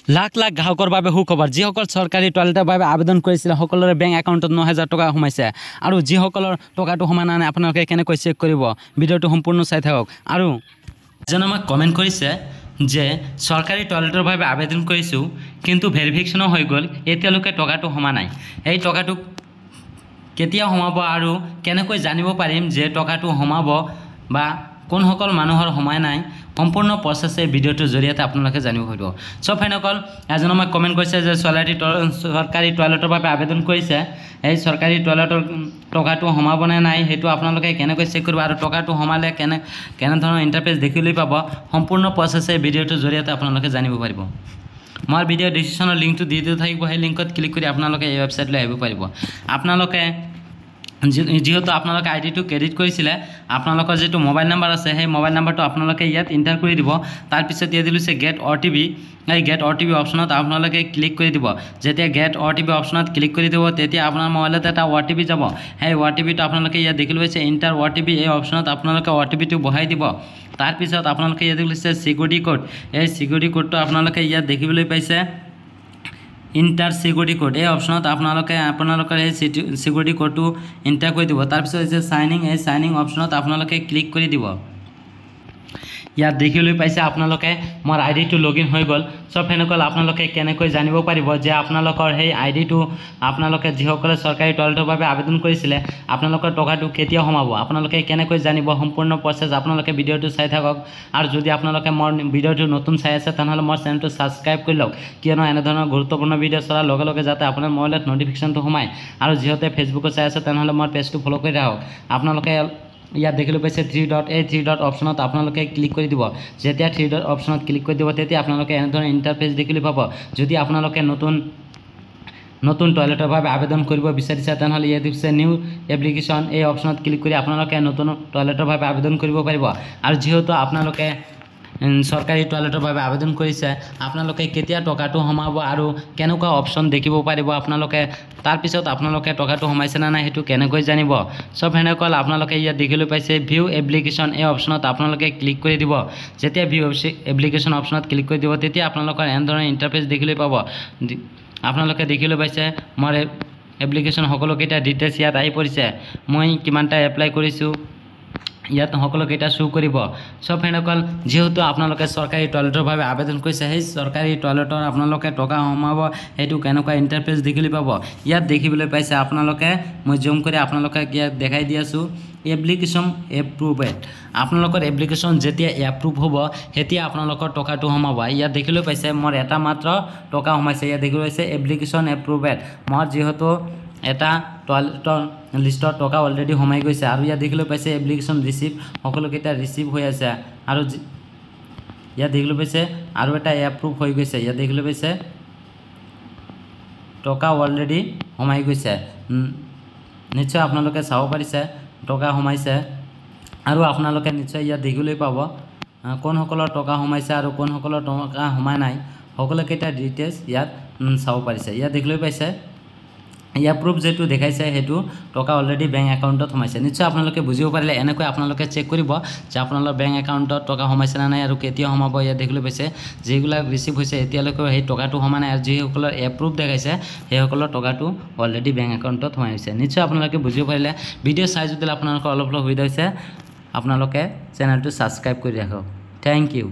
লাখ লাখ গ্ৰাহকৰ বাবে সুখবৰ যিসকল চৰকাৰী টয়লেটৰ বাবে আবেদন কৰিছিল সকলোৰে বেংক একাউণ্টত ৯,০০০ টকা সোমাইছে আৰু যিসকলৰ টকাটো সোমা নাই আপোনালোকে কেনেকৈ চেক কৰিব ভিডিঅ'টো সম্পূৰ্ণ চাই থাকক। আৰু এজনে আমাক কমেণ্ট কৰিছে যে চৰকাৰী টয়লেটৰ বাবে আবেদন কৰিছোঁ কিন্তু ভেৰিফিকেশ্যনো হৈ গ'ল, এতিয়ালৈকে টকাটো সোমা নাই। এই টকাটো কেতিয়া সোমাব আৰু কেনেকৈ জানিব পাৰিম যে টকাটো সোমাব বা কোনসকল মানুহৰ সোমাই নাই, সম্পূৰ্ণ প্ৰচেছে ভিডিঅ'টোৰ জৰিয়তে আপোনালোকে জানিব পাৰিব। সব ফ্ৰেণ্ডসকল এজনে আমাক কমেণ্ট কৰিছে যে চৰকাৰী টয়লেটৰ বাবে আবেদন কৰিছে, এই চৰকাৰী টয়লেটৰ টকাটো সোমাব নে নাই সেইটো আপোনালোকে কেনেকৈ চেক কৰিব আৰু টকাটো সোমালে কেনেধৰণৰ ইণ্টাৰফেচ দেখিবলৈ পাব, সম্পূৰ্ণ প্ৰচেছে ভিডিঅ'টোৰ জৰিয়তে আপোনালোকে জানিব পাৰিব। মই ভিডিঅ' ডিছক্ৰিপশ্যনৰ লিংকটো দি থাকিব, সেই লিংকত ক্লিক কৰি আপোনালোকে এই ৱেবছাইটলৈ আহিব পাৰিব। আপোনালোকে যেহেতু আপোনালোকে আইডিটো ক্ৰেডিট কৰিছিলে, আপোনালোকৰ যিটো মোবাইল নাম্বাৰ আছে সেই মোবাইল নাম্বাৰটো আপোনালোকে ইয়াত এণ্টাৰ কৰি দিব। তাৰপিছত ইয়াত দিছে গেট OTP, এই গেট OTP অপশ্যনত আপোনালোকে ক্লিক কৰি দিব। যেতিয়া গেট OTP অপশ্যনত ক্লিক কৰি দিব তেতিয়া আপোনাৰ মোবাইলত এটা OTP যাব। সেই OTPটো আপোনালোকে ইয়াত দেখিবলৈ পাইছে এণ্টাৰ OTP, এই অপশ্যনত আপোনালোকে OTPটো বহাই দিব। তাৰপিছত আপোনালোকে ইয়াত দেখিছে চিকিউৰিটি কোড, এই চিকিউৰিটি কোডটো আপোনালোকে ইয়াত দেখিবলৈ পাইছে ইণ্টাৰ চিকিউৰিটি কোড, এই অপশ্যনত আপোনালোকৰ এই চিকিউৰিটি কোডটো এণ্টাৰ কৰি দিব। তাৰপিছত হৈছে চাইনিং, এই চাইনিং অপশ্যনত আপোনালোকে ক্লিক কৰি দিব। ইয়াত দেখিবলৈ পাইছে আপোনালোকে মোৰ আইডিটো লগইন হৈ গ'ল। সব ফ্ৰেণ্ডসকল আপোনালোকে কেনেকৈ জানিব পাৰিব যে আপোনালোকৰ সেই আইডিটো আপোনালোকে যিসকলে চৰকাৰী টয়লেটৰ বাবে আবেদন কৰিছিলে আপোনালোকৰ টকাটো কেতিয়া সোমাব, আপোনালোকে কেনেকৈ জানিব, সম্পূৰ্ণ প্ৰচেছ আপোনালোকে ভিডিঅ'টো চাই থাকক। আৰু যদি আপোনালোকে মোৰ ভিডিঅ'টো নতুন চাই আছে তেনেহ'লে মোৰ চেনেলটো ছাবস্ক্ৰাইব কৰি লওক, কিয়নো এনেধৰণৰ গুৰুত্বপূৰ্ণ ভিডিঅ' চলাৰ লগে লগে যাতে আপোনাৰ মোবাইলত ন'টিফিকেশ্যনটো সোমায়। আৰু যিহেতু ফেচবুকত চাই আছে তেনেহ'লে মোৰ পেজটো ফ'ল' কৰি ৰাখক। আপোনালোকে ইয়াত দেখিবলৈ পাইছে 3 ডট, এই 3 ডট অপশ্যনত আপোনালোকে ক্লিক কৰি দিব। যেতিয়া 3 ডট অপশ্যনত ক্লিক কৰি দিব তেতিয়া আপোনালোকে এনেধৰণৰ ইণ্টাৰফেচ দেখিবলৈ পাব। যদি আপোনালোকে নতুন টয়লেটৰ বাবে আবেদন কৰিব বিচাৰিছে তেনেহ'লে ইয়াত দিছে নিউ এপ্লিকেশ্যন, এই অপশ্যনত ক্লিক কৰি আপোনালোকে নতুন টয়লেটৰ বাবে আবেদন কৰিব পাৰিব। আৰু যিহেতু আপোনালোকে চৰকাৰী টয়লেটৰ বাবে আবেদন কৰিছে আপোনালোকে কেতিয়া টকাটো সোমাব আৰু কেনেকুৱা অপশ্যন দেখিব পাৰিব আপোনালোকে, তাৰপিছত আপোনালোকে টকাটো সোমাইছে নে নাই সেইটো কেনেকৈ জানিব। সব ফ্ৰেণ্ডসকল আপোনালোকে ইয়াত দেখিবলৈ পাইছে ভিউ এপ্লিকেশ্যন, এই অপশ্যনত আপোনালোকে ক্লিক কৰি দিব। যেতিয়া ভিউ এপ্লিকেশ্যন অপশ্যনত ক্লিক কৰি দিব তেতিয়া আপোনালোকৰ এনেধৰণৰ ইণ্টাৰফেচ দেখিবলৈ পাব। আপোনালোকে দেখিবলৈ পাইছে মোৰ এপ্লিকেশ্যন সকলোকেইটা ডিটেইলছ ইয়াত আহি পৰিছে, মই কিমানটা এপ্লাই কৰিছোঁ ইয়াত সকলোকেইটা শ্ব' কৰিব। সব ফ্ৰেণ্ডসকল যিহেতু আপোনালোকে চৰকাৰী টয়লেটৰ বাবে আবেদন কৰিছে, সেই চৰকাৰী টয়লেটৰ আপোনালোকে টকা সোমাব সেইটো কেনেকুৱা ইণ্টাৰফেচ দেখিবলৈ পাব। ইয়াত দেখিবলৈ পাইছে আপোনালোকে, মই জুম কৰি আপোনালোকক ইয়াত দেখাই দি আছোঁ এপ্লিকেশ্যন এপ্ৰুভেড। আপোনালোকৰ এপ্লিকেশ্যন যেতিয়া এপ্ৰুভ হ'ব তেতিয়া আপোনালোকৰ টকাটো সোমাব। ইয়াত দেখিবলৈ পাইছে মোৰ এটা মাত্ৰ টকা সোমাইছে, ইয়াত দেখিবলৈ পাইছে এপ্লিকেশ্যন এপ্ৰুভেড। মোৰ যিহেতু এটা টয়লেটৰ লিষ্টত টকা অলৰেডি সোমাই গৈছে। আৰু ইয়াত দেখিবলৈ পাইছে এপ্লিকেশ্যন ৰিচিভ, সকলোকেইটা ৰিচিভ হৈ আছে। আৰু ইয়াত দেখিবলৈ পাইছে আৰু এটা এপ্ৰুভ হৈ গৈছে, ইয়াত দেখিবলৈ পাইছে টকা অলৰেডি সোমাই গৈছে। নিশ্চয় আপোনালোকে চাব পাৰিছে টকা সোমাইছে। আৰু আপোনালোকে নিশ্চয় ইয়াত দেখিবলৈ পাব কোনসকলৰ টকা সোমাইছে আৰু কোনসকলৰ টকা সোমাই নাই, সকলোকেইটা ডিটেইলছ ইয়াত চাব পাৰিছে। ইয়াত দেখিবলৈ পাইছে এপ্ৰুভ যিটো দেখাইছে সেইটো টকা অলৰেডি বেংক একাউণ্টত সোমাইছে। নিশ্চয় আপোনালোকে বুজিব পাৰিলে। এনেকৈ আপোনালোকে চেক কৰিব যে আপোনালোকৰ বেংক একাউণ্টত টকা সোমাইছে নে নাই আৰু কেতিয়া সোমাব। ইয়াত দেখিবলৈ পাইছে যিবিলাক ৰিচিভ হৈছে এতিয়ালৈকে সেই টকাটো সোমা নাই, আৰু যিসকলৰ এপ্ৰুভ দেখাইছে সেইসকলৰ টকাটো অলৰেডি বেংক একাউণ্টত সোমাই গৈছে। নিশ্চয় আপোনালোকে বুজিব পাৰিলে। ভিডিঅ' চাই যদি আপোনালোকৰ অলপ সুবিধা হৈছে আপোনালোকে চেনেলটো ছাবস্ক্ৰাইব কৰি ৰাখক। Thank U.